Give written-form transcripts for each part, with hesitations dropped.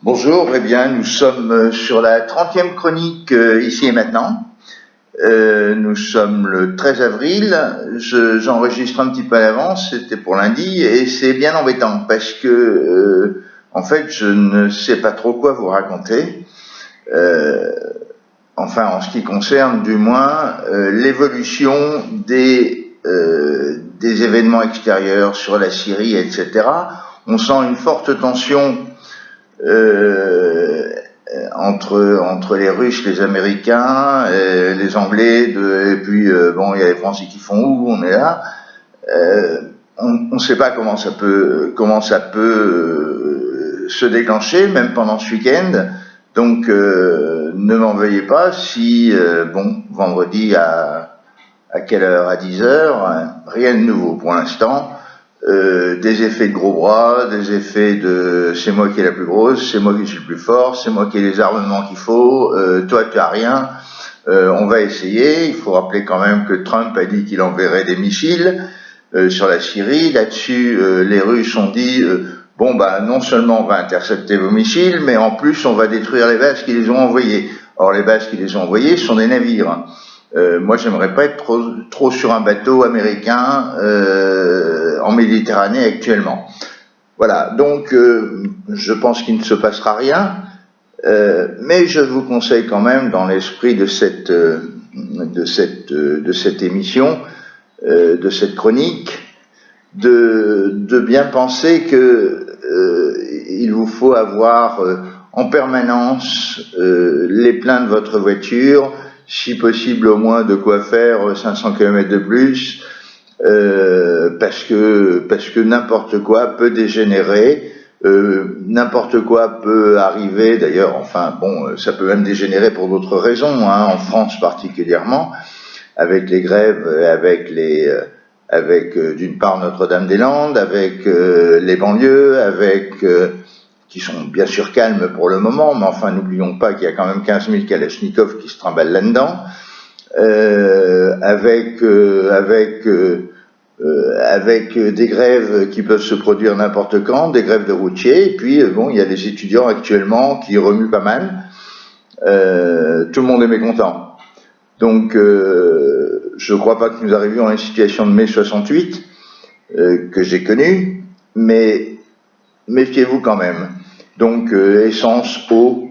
Bonjour, eh bien nous sommes sur la 30e chronique ici et maintenant. Nous sommes le 13 avril, j'enregistre un petit peu à l'avance, c'était pour lundi, et c'est bien embêtant parce que en fait je ne sais pas trop quoi vous raconter. Enfin en ce qui concerne du moins l'évolution des événements extérieurs sur la Syrie, etc. On sent une forte tension entre les Russes, les Américains, les Anglais, et puis bon, il y a les Français qui font où, on est là. On ne sait pas comment ça peut se déclencher, même pendant ce week-end. Donc, ne m'en veuillez pas si, vendredi à quelle heure? À 10 heures, hein, rien de nouveau pour l'instant. Des effets de gros bras, des effets de c'est moi qui est la plus grosse, c'est moi qui suis le plus fort, c'est moi qui ai les armements qu'il faut, toi tu as rien, on va essayer. Il faut rappeler quand même que Trump a dit qu'il enverrait des missiles sur la Syrie. Là-dessus, les Russes ont dit non seulement on va intercepter vos missiles, mais en plus on va détruire les bases qui les ont envoyées. Or les bases qui les ont envoyées sont des navires. Moi, j'aimerais pas être trop sur un bateau américain en Méditerranée actuellement. Voilà, donc je pense qu'il ne se passera rien, mais je vous conseille quand même, dans l'esprit de cette émission, de cette chronique, de bien penser que il vous faut avoir en permanence les pleins de votre voiture, si possible au moins de quoi faire 500 km de plus, parce que n'importe quoi peut dégénérer, n'importe quoi peut arriver, d'ailleurs, enfin bon, ça peut même dégénérer pour d'autres raisons, hein, en France particulièrement, avec les grèves, avec d'une part Notre-Dame-des-Landes, avec les banlieues, qui sont bien sûr calmes pour le moment, mais enfin n'oublions pas qu'il y a quand même 15 000 Kalachnikov qui se trimballent là-dedans, avec des grèves qui peuvent se produire n'importe quand, des grèves de routiers, et puis il y a des étudiants actuellement qui remuent pas mal, tout le monde est mécontent. Donc je ne crois pas que nous arrivions à une situation de mai 68 que j'ai connue, mais méfiez-vous quand même. Donc essence, eau,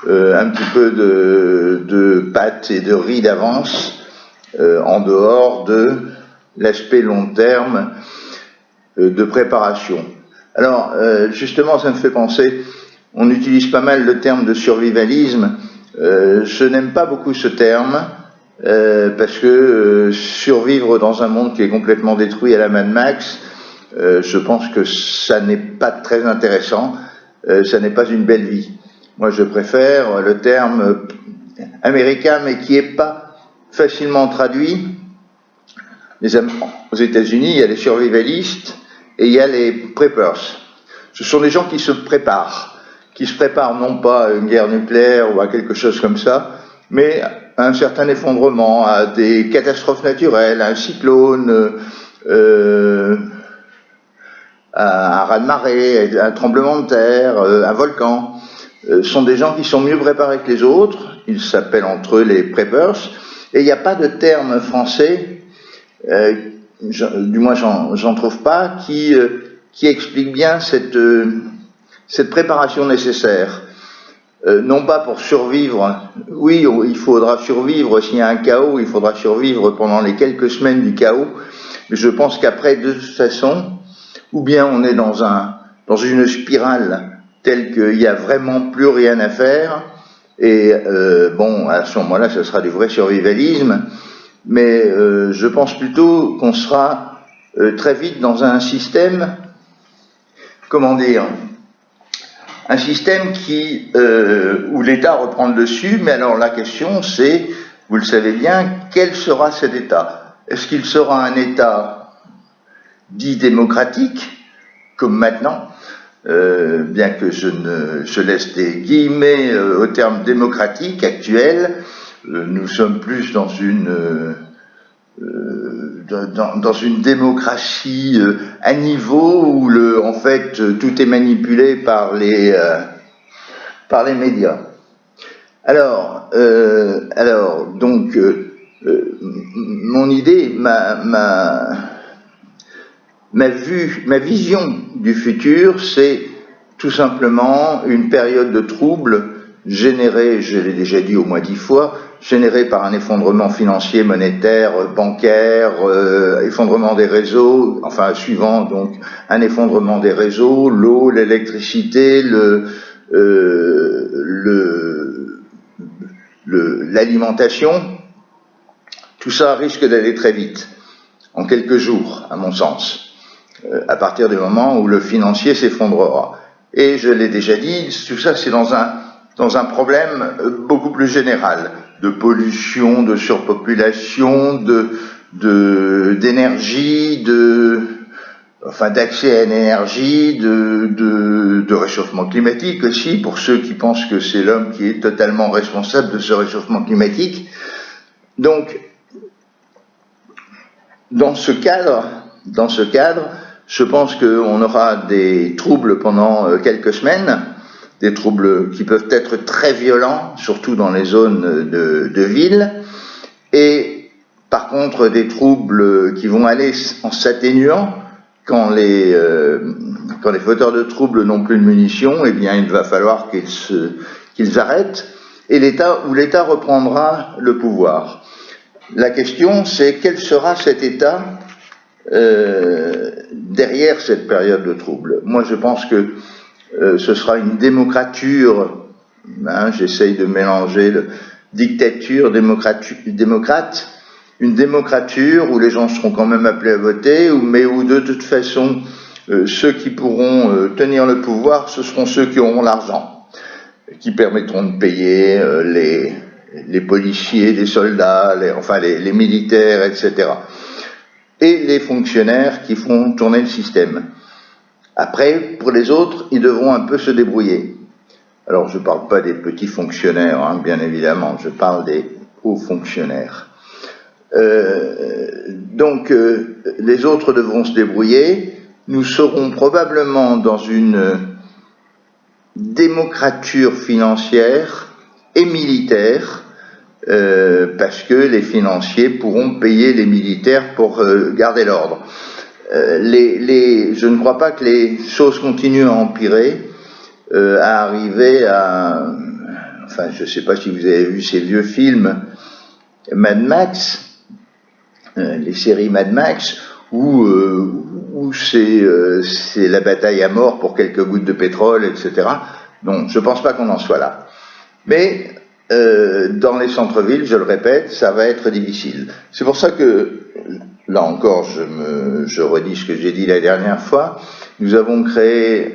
un petit peu de pâte et de riz d'avance, en dehors de l'aspect long terme de préparation. Alors justement, ça me fait penser, on utilise pas mal le terme de survivalisme. Je n'aime pas beaucoup ce terme, parce que survivre dans un monde qui est complètement détruit à la Mad Max, je pense que ça n'est pas très intéressant, ça n'est pas une belle vie. Moi je préfère le terme américain, mais qui n'est pas facilement traduit. Aux États-Unis, il y a les survivalistes et il y a les preppers. Ce sont des gens qui se préparent non pas à une guerre nucléaire ou à quelque chose comme ça, mais à un certain effondrement, à des catastrophes naturelles, à un cyclone, à un raz-de-marée, un tremblement de terre, un volcan. Sont des gens qui sont mieux préparés que les autres. Ils s'appellent entre eux les preppers. Et il n'y a pas de terme français, du moins j'en trouve pas, qui explique bien cette préparation nécessaire. Non pas pour survivre. Oui, il faudra survivre s'il y a un chaos, il faudra survivre pendant les quelques semaines du chaos. Mais je pense qu'après, de toute façon, ou bien on est dans une spirale telle qu'il n'y a vraiment plus rien à faire, et à ce moment-là, ce sera du vrai survivalisme, mais je pense plutôt qu'on sera très vite dans un système, un système où l'État reprend le dessus, mais alors la question c'est, vous le savez bien, quel sera cet État? Est-ce qu'il sera un État dit démocratique, comme maintenant, bien que je laisse des guillemets au terme démocratique actuel, nous sommes plus dans une démocratie à niveau où en fait tout est manipulé par les par les médias. Alors, donc, mon idée, ma vision du futur, c'est tout simplement une période de trouble générée, je l'ai déjà dit au moins 10 fois, générée par un effondrement financier, monétaire, bancaire, effondrement des réseaux, enfin suivant donc un effondrement des réseaux, l'eau, l'électricité, l'alimentation. Tout ça risque d'aller très vite, en quelques jours, à mon sens, à partir du moment où le financier s'effondrera. Et je l'ai déjà dit, tout ça c'est dans un problème beaucoup plus général, de pollution, de surpopulation, d'énergie, d'accès à l'énergie, de réchauffement climatique aussi, pour ceux qui pensent que c'est l'homme qui est totalement responsable de ce réchauffement climatique. Donc, dans ce cadre, je pense qu'on aura des troubles pendant quelques semaines, des troubles qui peuvent être très violents, surtout dans les zones de ville, et par contre des troubles qui vont aller en s'atténuant quand les fauteurs de troubles n'ont plus de munitions, eh bien il va falloir qu'ils arrêtent, et l'État reprendra le pouvoir. La question, c'est quel sera cet État derrière cette période de trouble. Moi, je pense que ce sera une démocrature, hein, j'essaye de mélanger dictature, démocrate, une démocrature où les gens seront quand même appelés à voter, mais où de toute façon, ceux qui pourront tenir le pouvoir, ce seront ceux qui auront l'argent, qui permettront de payer les policiers, les soldats, les militaires, etc. Et les fonctionnaires qui feront tourner le système. Après, pour les autres, ils devront un peu se débrouiller. Alors, je ne parle pas des petits fonctionnaires, hein, bien évidemment, je parle des hauts fonctionnaires. Donc, les autres devront se débrouiller. Nous serons probablement dans une démocrature financière et militaire, parce que les financiers pourront payer les militaires pour garder l'ordre. Je ne crois pas que les choses continuent à empirer, à arriver à... Enfin, je ne sais pas si vous avez vu ces vieux films Mad Max, les séries Mad Max, où c'est la bataille à mort pour quelques gouttes de pétrole, etc. Non, je ne pense pas qu'on en soit là. Mais dans les centres-villes, je le répète, ça va être difficile. C'est pour ça que, là encore, je redis ce que j'ai dit la dernière fois, nous avons créé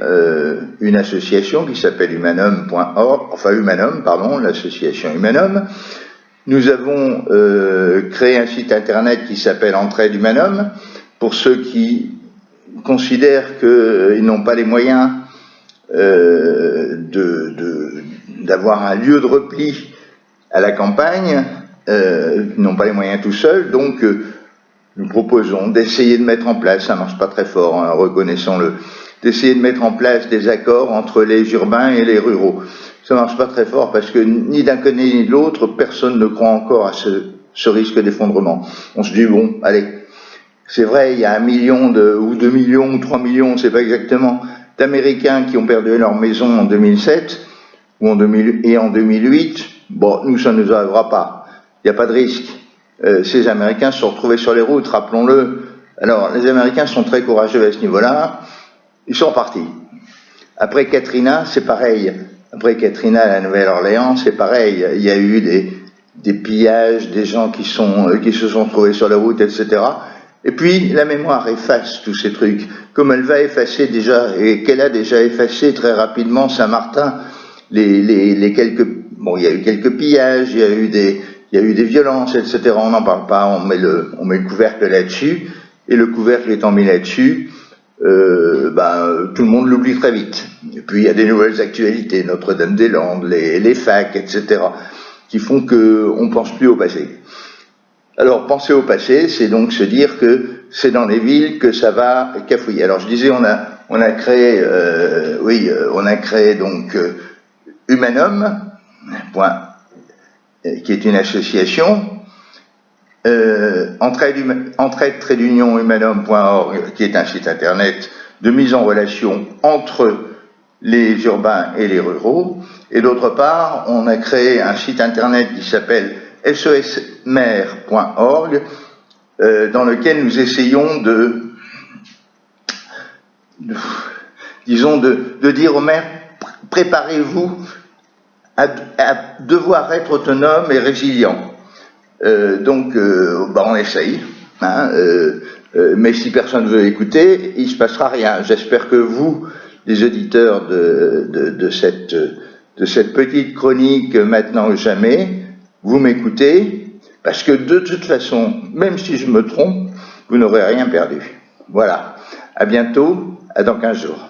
une association qui s'appelle Humanum.org, enfin Humanum, pardon, l'association Humanum. Nous avons créé un site internet qui s'appelle Entraide Humanum, pour ceux qui considèrent qu'ils n'ont pas les moyens d'avoir un lieu de repli à la campagne, n'ont pas les moyens tout seuls, donc nous proposons d'essayer de mettre en place, ça marche pas très fort, hein, reconnaissons-le, d'essayer de mettre en place des accords entre les urbains et les ruraux. Ça marche pas très fort parce que ni d'un côté ni de l'autre, personne ne croit encore à ce risque d'effondrement. On se dit, bon, allez, c'est vrai, il y a 1 million ou 2 millions ou 3 millions, on ne sait pas exactement, d'Américains qui ont perdu leur maison en 2007 ou en 2008, bon, nous, ça ne nous arrivera pas. Il n'y a pas de risque. Ces Américains se sont retrouvés sur les routes, rappelons-le. Alors, les Américains sont très courageux à ce niveau-là. Ils sont partis. Après Katrina, c'est pareil. Après Katrina à la Nouvelle-Orléans, c'est pareil. Il y a eu des pillages, des gens qui se sont trouvés sur la route, etc. Et puis, la mémoire efface tous ces trucs. Comme elle va effacer déjà, et qu'elle a déjà effacé très rapidement Saint-Martin, les quelques... Bon, il y a eu quelques pillages, il y a eu des violences, etc. On n'en parle pas, on met le couvercle là-dessus, et le couvercle étant mis là-dessus, tout le monde l'oublie très vite. Et puis il y a des nouvelles actualités, Notre-Dame-des-Landes, les facs, etc., qui font qu'on ne pense plus au passé. Alors penser au passé, c'est donc se dire que c'est dans les villes que ça va cafouiller. Alors je disais, on a créé donc Humanum, qui est une association, entraide-humanum.org, qui est un site internet de mise en relation entre les urbains et les ruraux, et d'autre part, on a créé un site internet qui s'appelle sosmer.org, dans lequel nous essayons de dire aux maires, préparez-vous à devoir être autonome et résilient. On essaye, mais si personne ne veut écouter, il ne se passera rien. J'espère que vous, les auditeurs de cette petite chronique Maintenant ou jamais, vous m'écoutez, parce que de toute façon, même si je me trompe, vous n'aurez rien perdu. Voilà. À bientôt, à dans 15 jours.